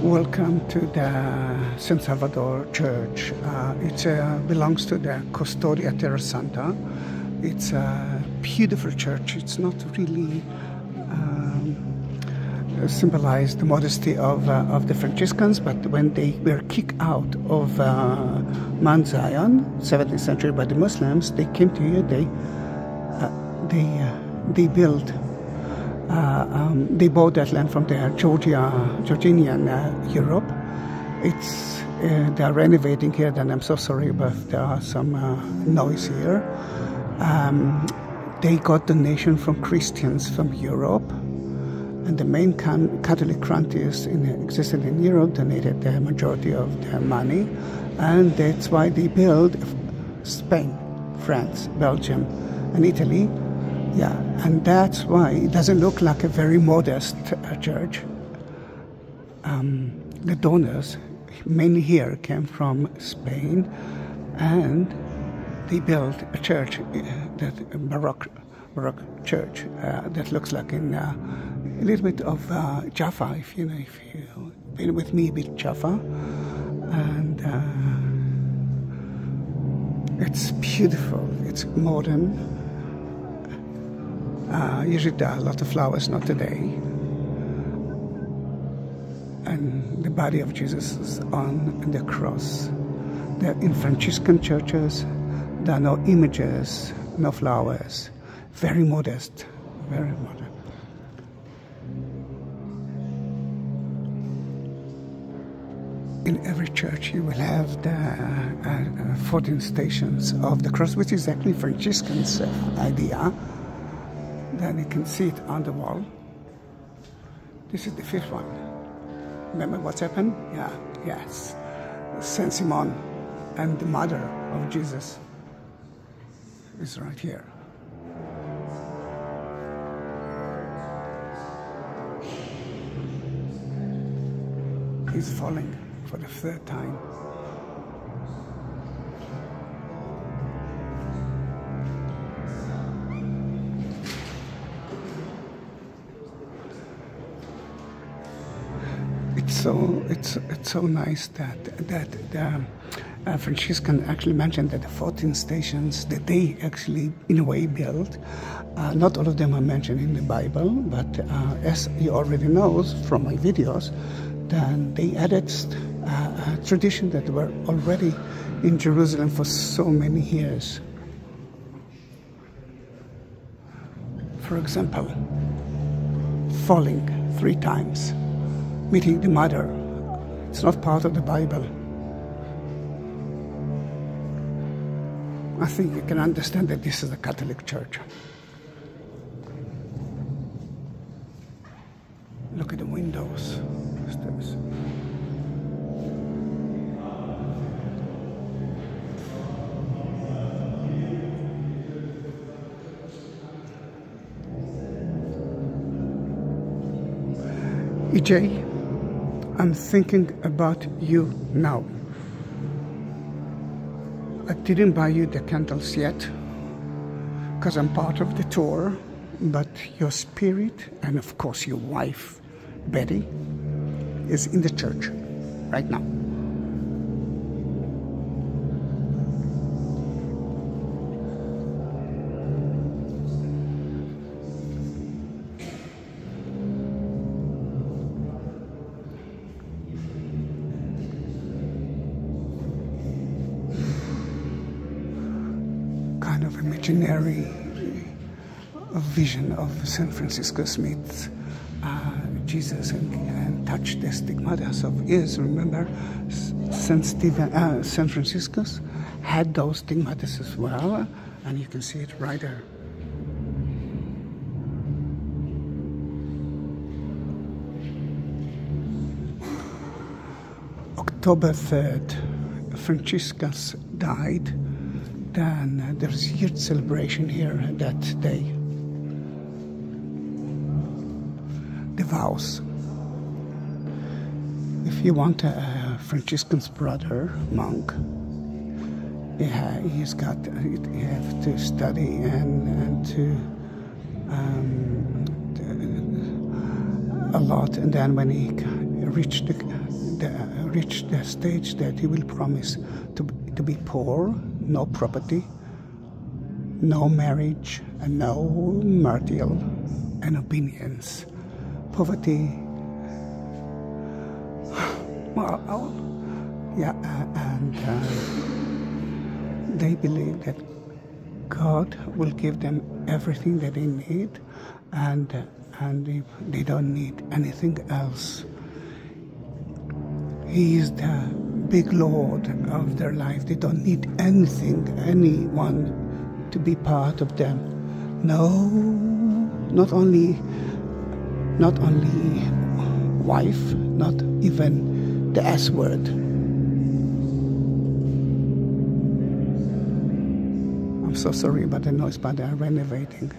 Welcome to the San Salvador Church. It belongs to the Custodia Terra Santa. It's a beautiful church. It's not really symbolize the modesty of the Franciscans, but when they were kicked out of Mount Zion, 17th century, by the Muslims, they came to here. They built. They bought that land from the Georgian Europe. They are renovating here, and I'm so sorry, but there are some noise here. They got donation from Christians from Europe, and the main Catholic countries existing in Europe donated the majority of their money, and that's why they built Spain, France, Belgium, and Italy. Yeah, and that's why it doesn't look like a very modest church. The donors, mainly here, came from Spain, and they built a church, that Baroque church that looks like a little bit of Jaffa, if you've been with me, a bit Jaffa, and it's beautiful. It's modern. Usually there are a lot of flowers, not today. And the body of Jesus is on the cross. In Franciscan churches, there are no images, no flowers. Very modest, very modern. In every church you will have the 14 stations of the cross, which is actually Franciscan's idea. Then you can see it on the wall. This is the fifth one. Remember what's happened? Yeah, yes. Saint Simon and the mother of Jesus is right here. He's falling for the third time. It's so nice that the Franciscan actually mentioned that the 14 stations that they actually in a way built, not all of them are mentioned in the Bible, but as you already know from my videos, then they added a tradition that were already in Jerusalem for so many years. For example, falling 3 times. Meeting the mother. It's not part of the Bible. I think you can understand that this is a Catholic church. Look at the windows. EJ, I'm thinking about you now. I didn't buy you the candles yet, because I'm part of the tour, but your spirit, and of course your wife, Betty, is in the church right now. Kind of imaginary vision of St. Francisco Smith, Jesus, and touch the stigmatas of his. Remember, St. Franciscus had those stigmatas as well, and you can see it right there. October 3rd, Franciscus died. Then there's a huge celebration here that day. The vows. If you want a Franciscan's brother, monk, you have to study and to a lot, and then when he reach the stage that he will promise to be poor, no property, no marriage, and no martial and opinions. Poverty. Well, yeah, and they believe that God will give them everything that they need, and they don't need anything else. He is the big Lord of their life. They don't need anything, anyone to be part of them. No, not only wife, not even the S word. I'm so sorry about the noise, but they're renovating.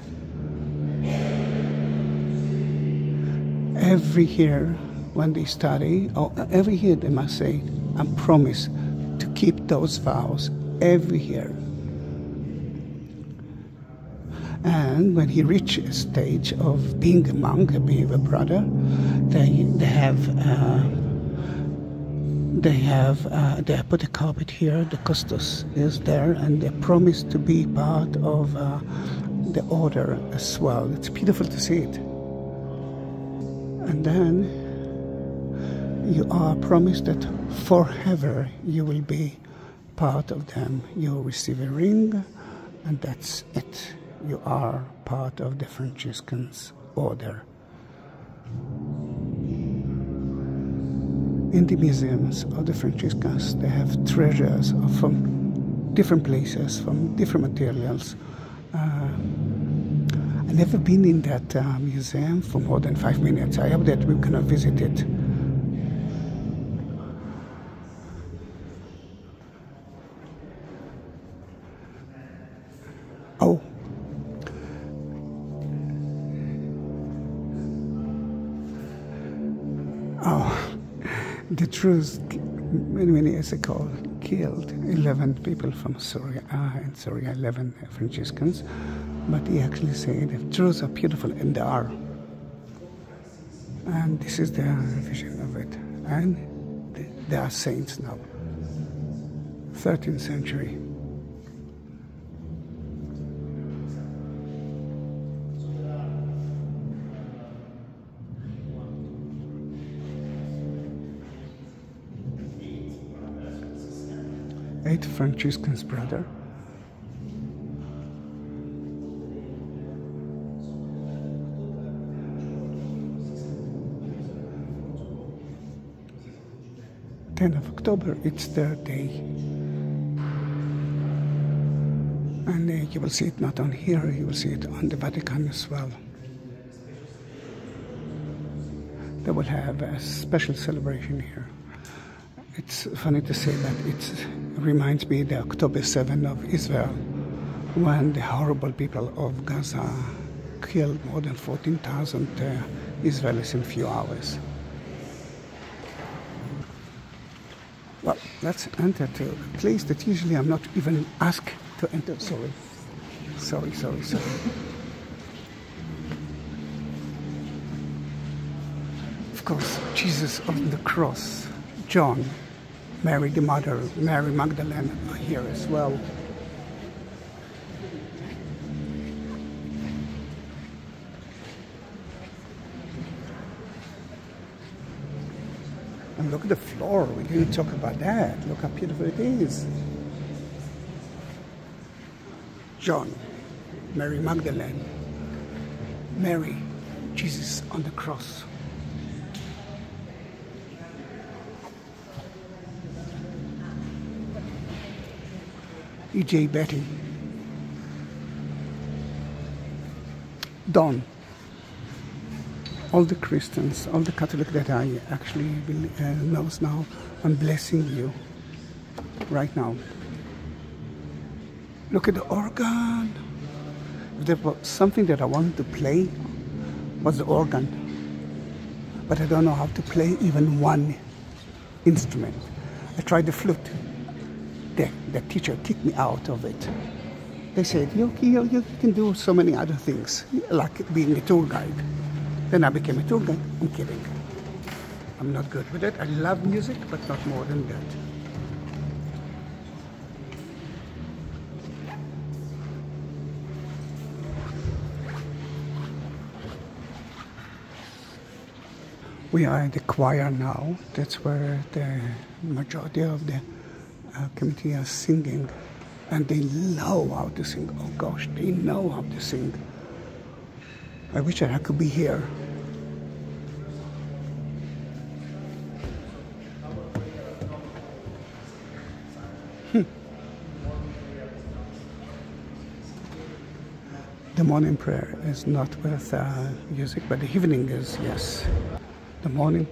Every year when they study, or every year they must say, I promise to keep those vows every year. And when he reaches a stage of being a monk, being a brother, they put a carpet here, the custos is there, and they promise to be part of the order as well. It's beautiful to see it. And then you are promised that forever you will be part of them. You will receive a ring, and that's it. You are part of the Franciscans order. In the museums of the Franciscans, they have treasures from different places, from different materials. I've never been in that museum for more than 5 minutes. I hope that we're going to visit it. Oh. The truth, many years ago, killed 11 people from Syria, 11 Franciscans, but he actually said the truths are beautiful, and they are. And this is the vision of it. And they are saints now. 13th century. Eight Franciscans, brother. October, it's their day. And you will see it not on here, you will see it on the Vatican as well. They will have a special celebration here. It's funny to say that it reminds me of the October 7th of Israel, when the horrible people of Gaza killed more than 14,000 Israelis in a few hours. Well, let's enter to a place that usually I'm not even asked to enter. Sorry. Of course, Jesus on the cross, John, Mary the mother, Mary Magdalene are here as well. And look at the floor, we didn't talk about that. Look how beautiful it is. John, Mary Magdalene, Mary, Jesus on the cross. E.J. Betty, Don, all the Christians, all the Catholics that I actually knows now, I'm blessing you right now. Look at the organ. If there was something that I wanted to play, was the organ. But I don't know how to play even one instrument. I tried the flute. The teacher kicked me out of it. They said, you can do so many other things, like being a tour guide. Then I became a tour guide. I'm kidding. I'm not good with it. I love music, but not more than that. We are in the choir now. That's where the majority of the committee are singing. And they know how to sing. Oh gosh, they know how to sing. I wish I could be here. The morning prayer is not with music, but the evening is, yes. The morning.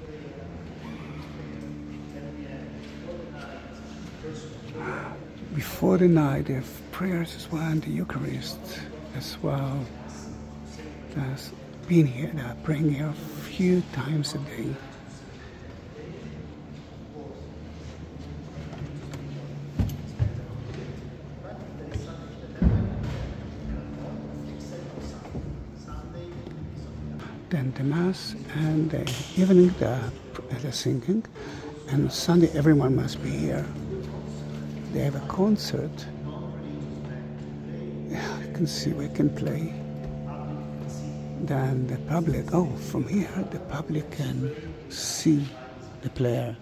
Before the night, they have prayers as well, and the Eucharist as well. That's been here, they're praying here a few times a day. Then the Mass, and the evening the singing, and Sunday everyone must be here. They have a concert. Yeah, you can see we can play. Then the public, oh, from here the public can see the player.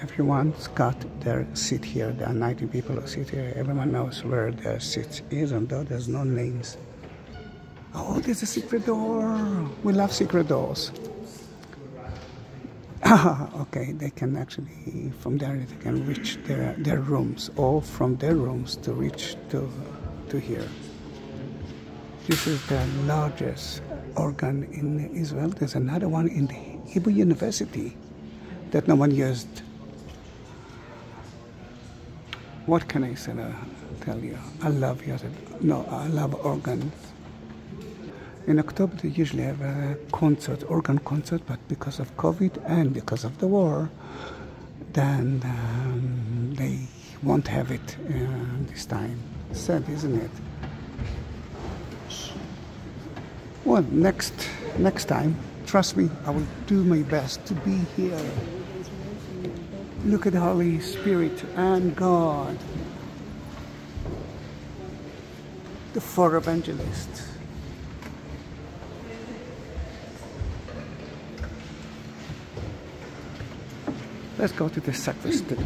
Everyone's got their seat here. There are 90 people who sit here. Everyone knows where their seat is, although there's no names. Oh, there's a secret door. We love secret doors. Okay, they can actually, from there they can reach their rooms, or from their rooms to reach to here. This is the largest organ in Israel. There's another one in the Hebrew University that no one used. What can I say, tell you? I love music. No, I love organs. In October they usually have a concert, organ concert, but because of COVID and because of the war, then they won't have it this time. Sad, isn't it? Well, next time, trust me, I will do my best to be here. Look at the Holy Spirit and God. The four evangelists. Let's go to the sacristy.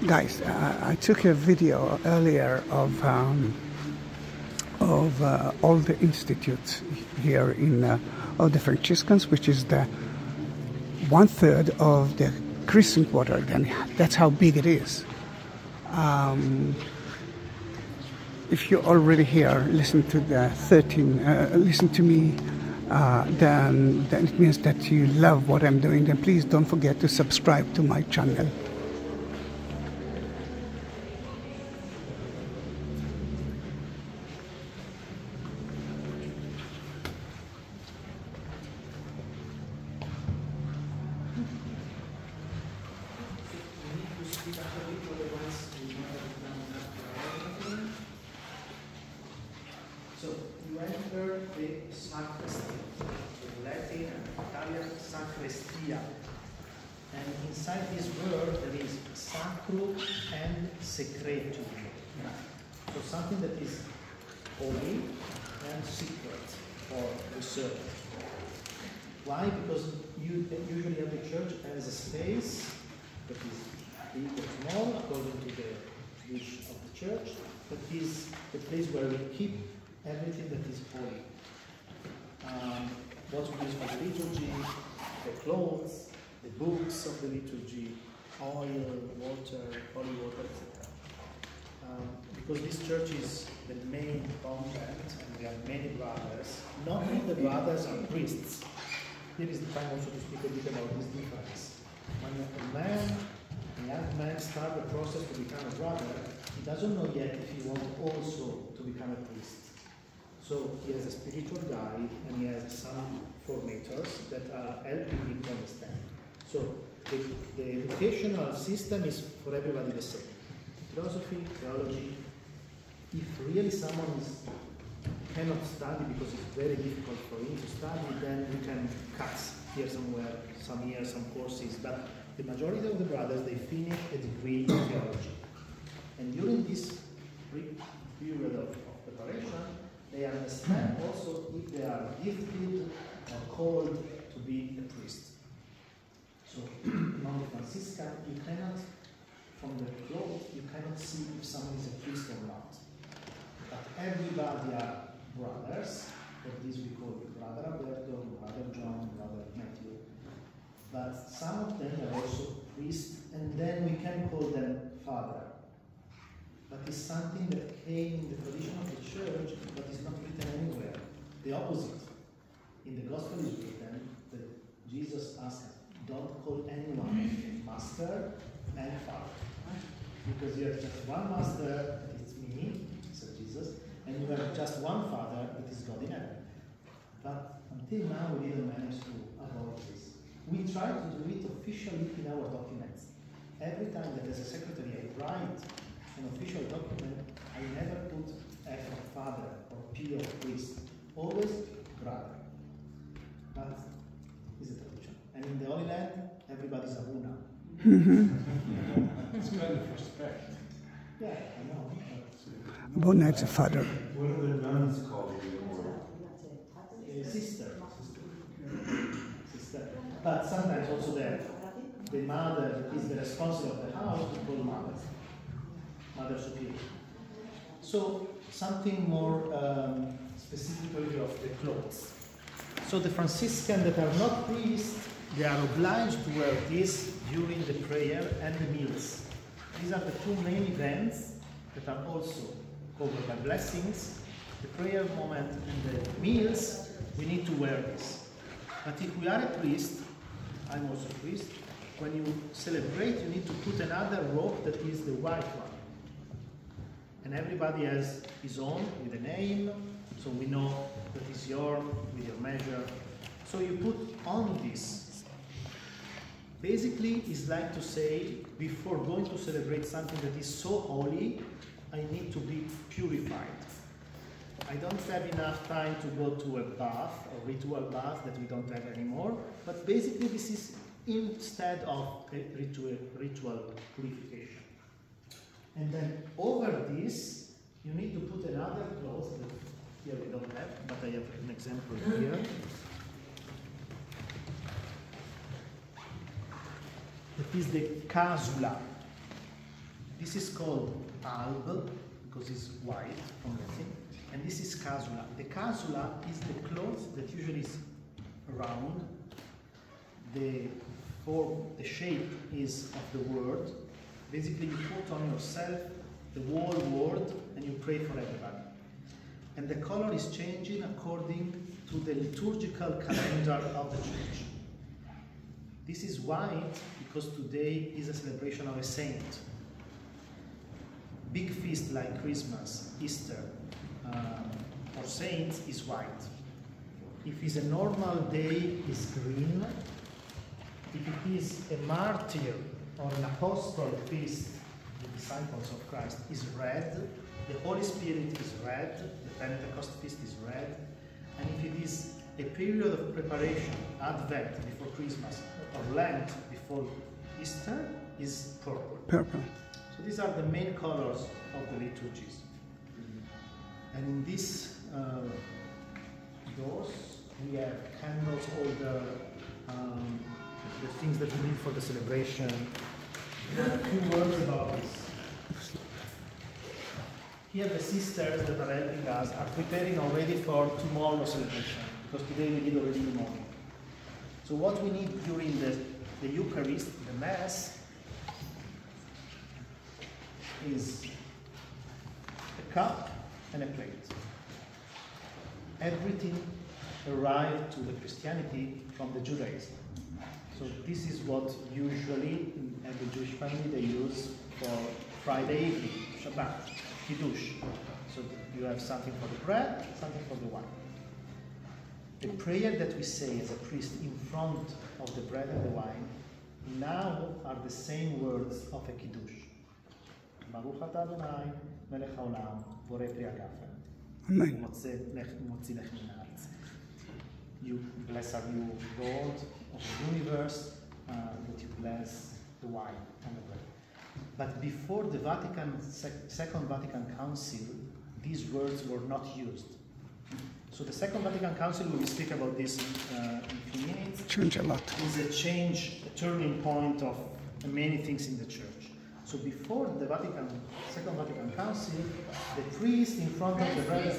Guys, I took a video earlier of all the institutes here in of the Franciscans, which is the 1/3 of the Christian Quarter. Then that's how big it is. If you're already here, listen to the 13. Listen to me. Then it means that you love what I'm doing. Then please don't forget to subscribe to my channel. So you enter the sacristy, in Latin and Italian sacrestia. And inside this word there is sacrum and secretum. So something that is holy and secret or reserved. Why? Because you usually every church has a space that is big or small according to the wish of the church, but is the place where we keep everything that is holy. What we use for the liturgy, the clothes, the books of the liturgy, oil, water, holy water, etc. Because this church is the main convent, and we have many brothers. Not all the brothers are priests. Here is the time also to speak a bit about this difference. When a young man starts the process to become a brother, he doesn't know yet if he wants also to become a priest. So he has a spiritual guide and he has some formators that are helping him to understand. So the educational system is for everybody the same. Philosophy, theology. If really someone cannot study because it's very difficult for him to study, then we can cut here somewhere, some years, some courses. But the majority of the brothers, they finish a degree in theology. And during this period of preparation, they understand also if they are gifted or called to be a priest. So among the Franciscan, you cannot, from the cloth, you cannot see if someone is a priest or not. But everybody are brothers, for this we call Brother Alberto, Brother John, Brother Matthew. But some of them are also priests, and then we can call them father. But it's something that came in the tradition of the church, but is not written anywhere. The opposite. In the gospel is written that Jesus asked, don't call anyone master and father. Because you have just one master, that is me, said Jesus, and you have just one father, that is God in heaven. But until now, we didn't manage to avoid this. We try to do it officially in our documents. Every time that as a secretary I write an official document, I never put F of father or P of priest. Always brother. But it's a tradition. And in the Holy Land, everybody's Abuna. It's kind of respect. Yeah, I know. Abuna is a father. What are the nuns called anymore? Sister. But sometimes also the mother is the responsible of the house to call mother. Mother superior. So something more specifically of the clothes. So the Franciscans that are not priests, they are obliged to wear this during the prayer and the meals. These are the two main events that are also covered by blessings. The prayer moment and the meals, we need to wear this. But if we are a priest, I'm also a priest, when you celebrate, you need to put another robe that is the white one. And everybody has his own with a name, so we know that is yours with your measure. So you put on this. Basically, it's like to say, before going to celebrate something that is so holy, I need to be purified. I don't have enough time to go to a bath, or ritual bath that we don't have anymore, but basically this is instead of a ritual purification. And then over this, you need to put another cloth that here we don't have, but I have an example here. That is the casula. This is called alb, because it's white from Latin, and this is casula. The casula is the cloth that usually is round. The shape is of the word. Basically, you put on yourself the whole word and you pray for everybody. And the color is changing according to the liturgical calendar of the church. This is white because today is a celebration of a saint. Big feast like Christmas, Easter, or saints is white. If it's a normal day, it's green. If it is a martyr or an apostle feast, the disciples of Christ, is red. The Holy Spirit is red. The Pentecost feast is red. And if it is a period of preparation, Advent before Christmas, or Lent before Easter, is purple. Purple. So these are the main colors of the liturgies. And in these doors, we have candles, all the things that we need for the celebration. A few words about this. Here the sisters that are helping us are preparing already for tomorrow's celebration, because today we did already in the morning. So what we need during the Eucharist, the Mass, is a cup and a plate. Everything arrived to the Christianity from the Judaism. So this is what usually in every Jewish family they use for Friday evening, Shabbat, Kiddush. So you have something for the bread, something for the wine. The prayer that we say as a priest in front of the bread and the wine now are the same words of a kiddush. Baruch atah Adonai, melech haolam, borei pri hagafen. Amen. Motzi lech min haaretz. You bless are you, Lord of the universe, that you bless the wine and the bread. But before the Second Vatican Council, these words were not used. So the Second Vatican Council, we will speak about this in a few minutes, Change a lot. is a turning point of many things in the church. So before the Second Vatican Council, the priest in front of the bread.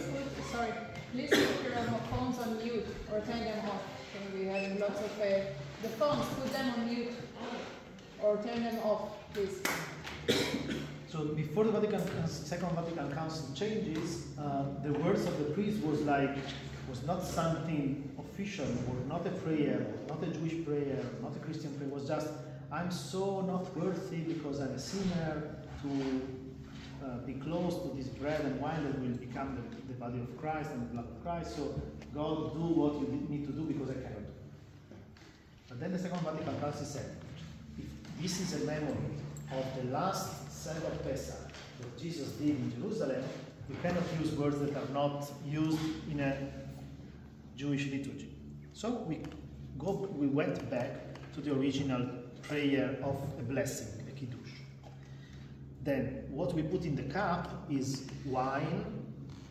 Please put your phones on mute or turn them off. So we have lots of the phones. Put them on mute or turn them off, please. So before the Second Vatican Council changes, the words of the priest was not something official, or not a prayer, not a Jewish prayer, not a Christian prayer. It was just, I'm so not worthy because I'm a sinner to be close to this bread and wine that will become the body of Christ and the blood of Christ. So God, do what you need me to do because I cannot do. But then the Second Vatican Council said, if this is a memory of the last Sabbath Pesach that Jesus did in Jerusalem, we cannot use words that are not used in a Jewish liturgy. So we went back to the original prayer of a blessing, a kiddush. Then what we put in the cup is wine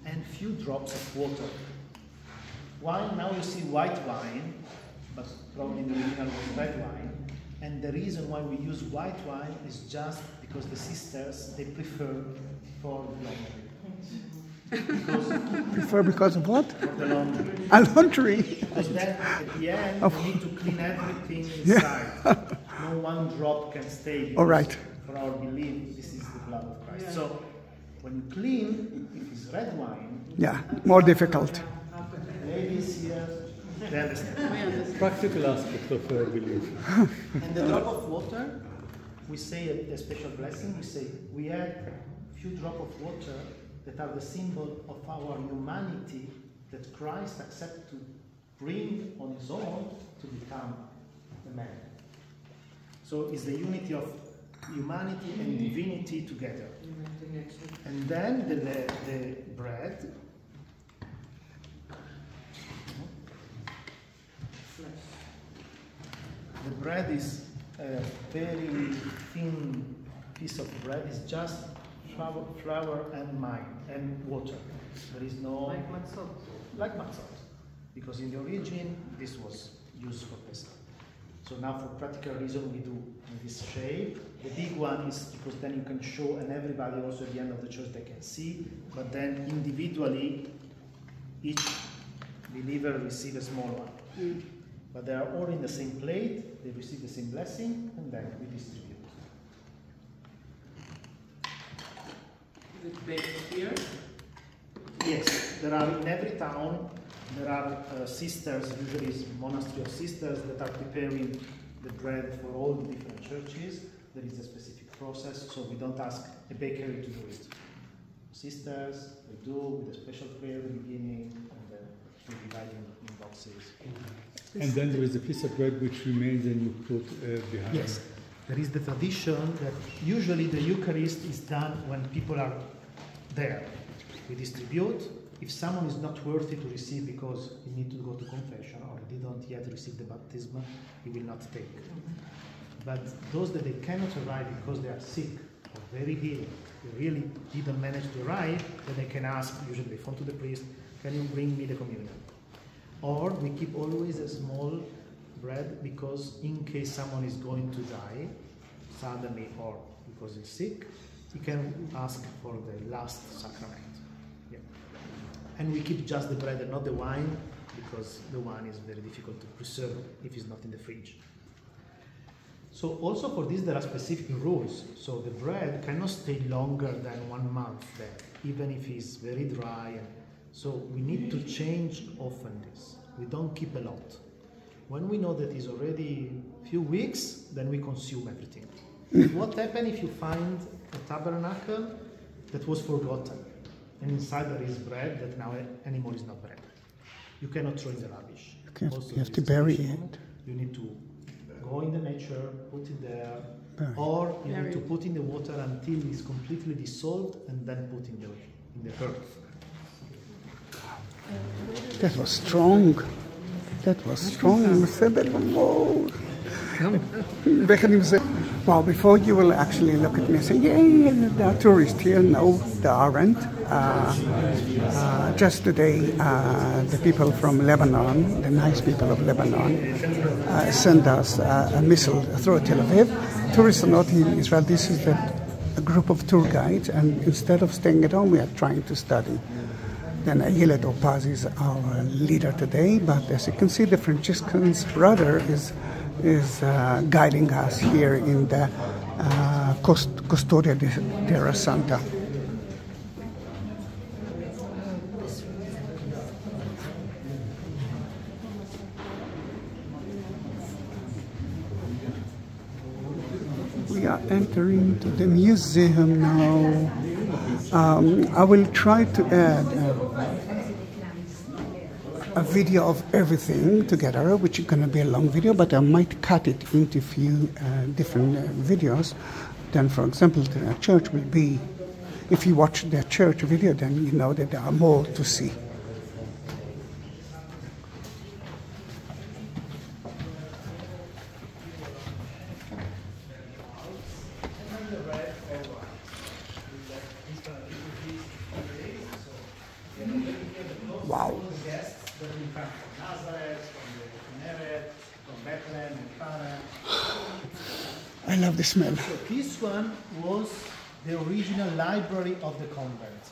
and few drops of water. Wine, now you see white wine, but probably in the original was red wine. And the reason why we use white wine is just because the sisters, they prefer for the laundry. Because of what? For the laundry. A laundry. Because then at the end, we need to clean everything inside. No one drop can stay. All right. For our belief, this is the blood of Christ. So when you clean, if it's red wine, Yeah, more difficult. ladies here, they understand. Practical aspect of belief. And the drop of water, we say a special blessing. We say we add a few drops of water that are the symbol of our humanity that Christ accepted to bring on his own to become a man. So it's the unity of humanity and divinity together. And then the bread. The bread is a very thin piece of bread. It's just flour and wine and water. There is no... Like matzot. Like matzot. Because in the origin, this was used for Pesach. So now for practical reason, we do in this shape. The big one is because then you can show, and everybody also at the end of the church, they can see. But then individually, each believer receives a small one. But they are all in the same plate, they receive the same blessing, and then we distribute. Is it baked here? Yes, there are in every town, there are sisters, usually it's monastery of sisters, that are preparing the bread for all the different churches. There is a specific process, so we don't ask a bakery to do it. Sisters, they do with a special prayer at the beginning, and then we divide in boxes. And then there is a piece of bread which remains and you put behind. Yes, there is the tradition that usually the Eucharist is done when people are there. We distribute. If someone is not worthy to receive because he needs to go to confession or he didn't yet receive the baptism, he will not take. But those that they cannot arrive because they are sick or very ill, they really didn't manage to arrive, then they can ask, usually they phone to the priest, can you bring me the communion? Or we keep always a small bread because in case someone is going to die suddenly or because he's sick, he can ask for the last sacrament. Yeah. And we keep just the bread and not the wine because the wine is very difficult to preserve if it's not in the fridge. So also for this there are specific rules. So the bread cannot stay longer than 1 month there, even if it's very dry. So we need to change often this. We don't keep a lot. When we know that it's already a few weeks, then we consume everything. What happens if you find a tabernacle that was forgotten? and inside there is bread that now anymore is not bread. You cannot throw in the rubbish. Okay, Also, you have there to is a bury special it. moment. You need to go in the nature, put it there, Bury. or you Bury need to it. put in the water until it's completely dissolved, and then put in the earth. That was strong. That was strong. We said that more. Well, before you will actually look at me and say, yeah, there are tourists here. No, there aren't. Just today, the people from Lebanon, the nice people of Lebanon, sent us a missile through Tel Aviv. Tourists are not in Israel. This is a group of tour guides, and instead of staying at home, we are trying to study. Then Ayelet Opaz is our leader today, but as you can see, the Franciscans' brother is guiding us here in the Custodia de Terra Santa. We are entering to the museum now. I will try to add a video of everything together, which is going to be a long video, but I might cut it into a few different videos. Then, for example, the church will be, if you watch the church video, then you know that there are more to see. Wow. Guests that will come from Nazareth, from Eret, from Bethlehem, and Cana. I love the smell. So this one was the original library of the convent.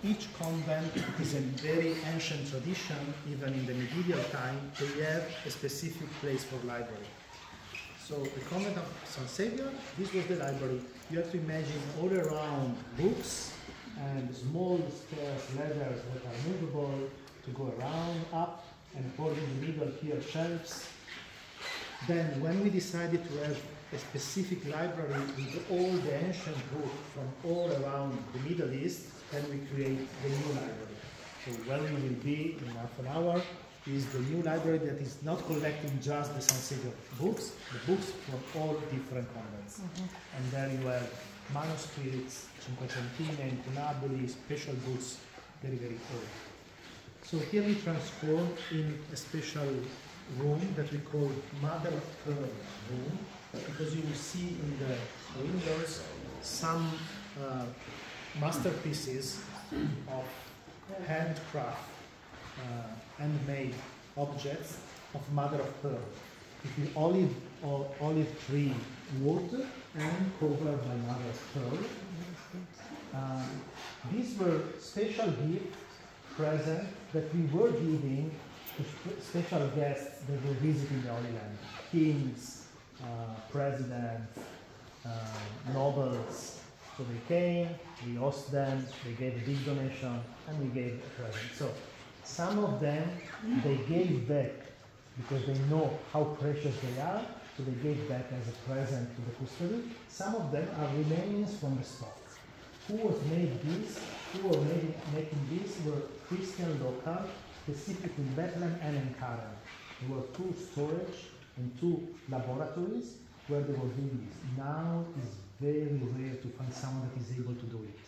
Each convent is a very ancient tradition. Even in the medieval time, they have a specific place for library. So the convent of San Salvador, this was the library. You have to imagine all around books and small stairs, ladders that are movable to go around, up, and according in the middle here, shelves. Then when we decided to have a specific library with all the ancient books from all around the Middle East, then we create the new library. So where we will be in half an hour is the new library that is not collecting just the San Salvador books, the books from all different convents. And there you have manuscripts, Cinquecentine, Incunaboli, special books, very, very old. So here we transform in a special room that we call Mother of Pearl room, because you will see in the windows some masterpieces of handcraft, handmade objects of Mother of Pearl. It is olive or olive tree wood and covered by Mother of Pearl. These were special gifts, presents that we were giving to special guests that were visiting the Holy Land. Kings, presidents, nobles. So they came, we hosted them, they gave a big donation, and we gave a present. So some of them, they gave back because they know how precious they are, so they gave back as a present to the custody. Some of them are remains from the spot. Who was made this? Who were making this were Christian local, specifically in Bethlehem and in Karen. There were 2 storage and 2 laboratories where they were doing this. Now it's very rare to find someone that is able to do it.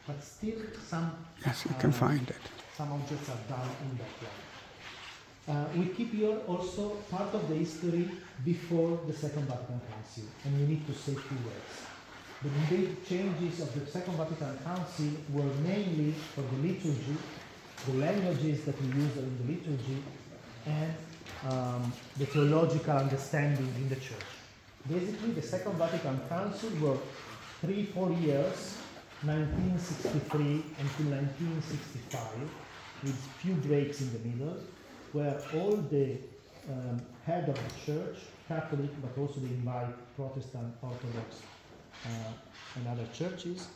But still some... Yes, you can find it. Some objects are done in that way. We keep here also part of the history before the Second Vatican Council, and we need to say 2 words. The big changes of the Second Vatican Council were mainly for the liturgy, the languages that we use in the liturgy, and the theological understanding in the Church. Basically, the Second Vatican Council were 3-4 years, 1963 until 1965, with few breaks in the middle, where all the head of the Church, Catholic, but also they invite Protestant, Orthodox, and other churches,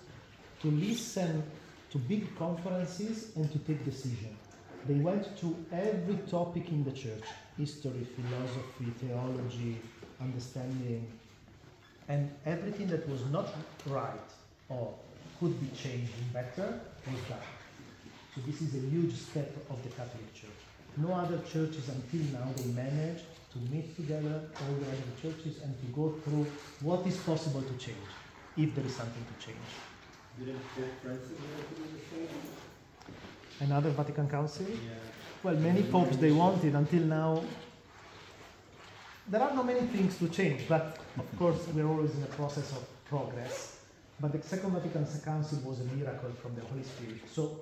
to listen to big conferences and to take decisions. They went to every topic in the Church: history, philosophy, theology, understanding, and everything that was not right or could be changed better was done. So this is a huge step of the Catholic Church. No other churches until now, they manage to meet together, all the other churches, and to go through what is possible to change, if there is something to change. Didn't Pope Francis do the same? Another Vatican Council? Yeah. Well, many popes they wanted until now. There are not many things to change, but of course we're always in a process of progress. But the Second Vatican Council was a miracle from the Holy Spirit. So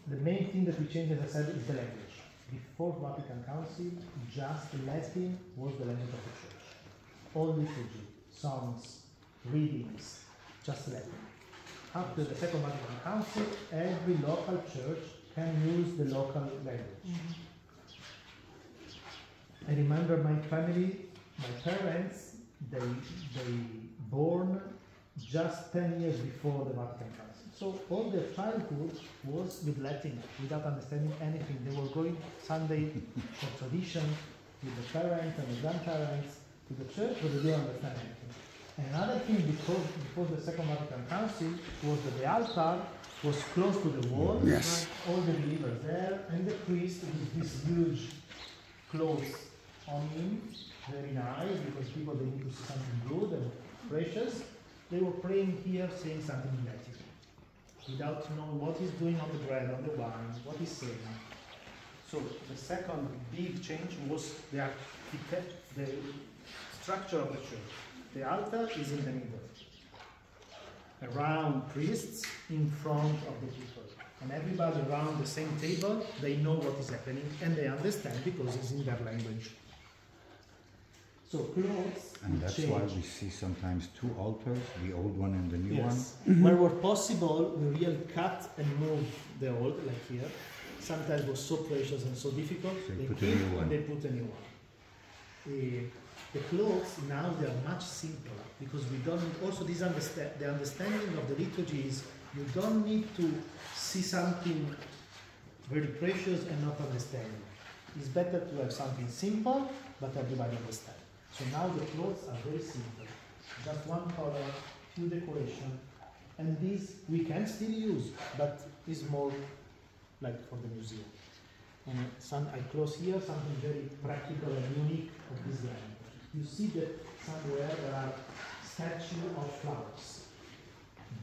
the main thing that we changed, as I said, is the language. Before Vatican Council, just Latin was the language of the Church. All liturgy, songs, readings, just Latin. After the Second Vatican Council, every local church can use the local language. I remember my family, my parents, they born just 10 years before the Vatican Council. So all their childhood was with Latin, without understanding anything. They were going Sunday for tradition with the parents and the grandparents to the church, but they didn't understand anything. Another thing before the Second Vatican Council was that the altar was close to the wall, Yes. all the believers there, and the priest with this huge clothes on him, very nice, because people, they need to see something good and precious. They were praying here, saying something in Latin, without knowing what he's doing on the bread, on the wine, what he's saying. So the second big change was the structure of the church. The altar is in the middle, around priests, in front of the people. And everybody around the same table, they know what is happening, and they understand because it's in their language. So clothes And that's change. why we see sometimes two altars, the old one and the new Yes. one. Where were possible, we really cut and move the old, like here. Sometimes it was so precious and so difficult, So they put a keep new and one. they put a new one. The clothes now they are much simpler because we don't need also this the understanding of the liturgy is you don't need to see something very precious and not understand it. It's better to have something simple but everybody understands. So now the clothes are very simple, just one color, few decoration, and this we can still use, but it's more like for the museum. And I close here something very practical and unique of this land. You see that somewhere there are statues of flowers,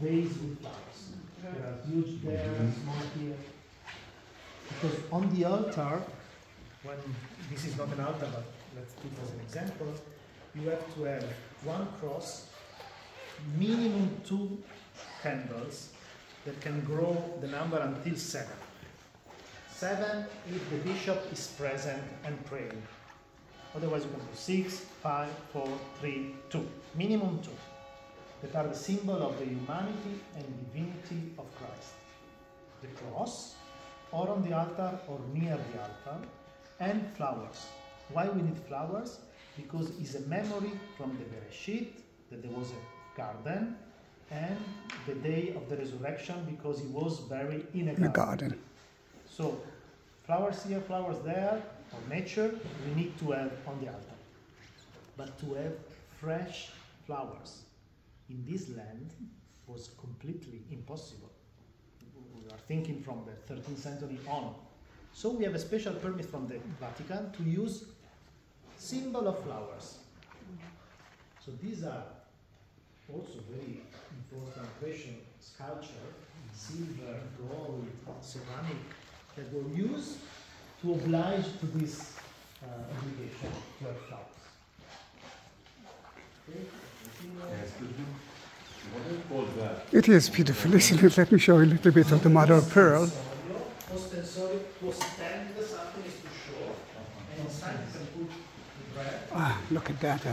vase with flowers. There are huge there, small here. Because on the altar, when this is not an altar, but let's take as an example, you have to have one cross, minimum 2 candles that can grow the number until 7. 7 if the bishop is present and praying. Otherwise you can do 6, 5, 4, 3, 2. Minimum 2. That are the symbol of the humanity and divinity of Christ. The cross, or on the altar or near the altar, and flowers. Why we need flowers? Because it's a memory from the Bereshit, that there was a garden, and the day of the resurrection because he was buried in a garden. So, flowers here, flowers there, or nature, we need to have on the altar. But to have fresh flowers in this land was completely impossible. We are thinking from the 13th century on. So we have a special permit from the Vatican to use symbol of flowers. So these are also very important precious sculpture, silver, gold, ceramic, that were used to oblige to this obligation to have flowers. Okay. What is called that? It is beautiful, isn't it? Let me show you a little bit of the mother of pearl. Ostensorio to stand something is to show, and inside you can put the bread. Ah, look at that. This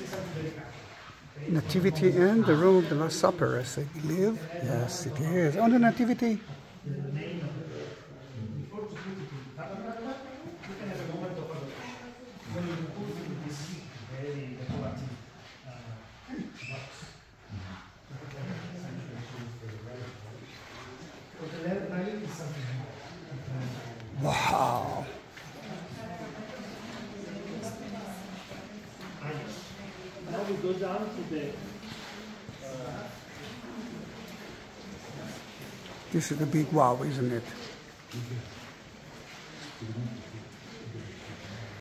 is something very Catholic. Nativity and the room of the Last Supper, as I believe. Yes, it is. On the Nativity. The name of the bread. Before to put it in the tabernacle, you can have a moment of adoration. When you put it in this very decorative box. But the relic is something more. Wow. Now we go down to the This is the big wow, isn't it?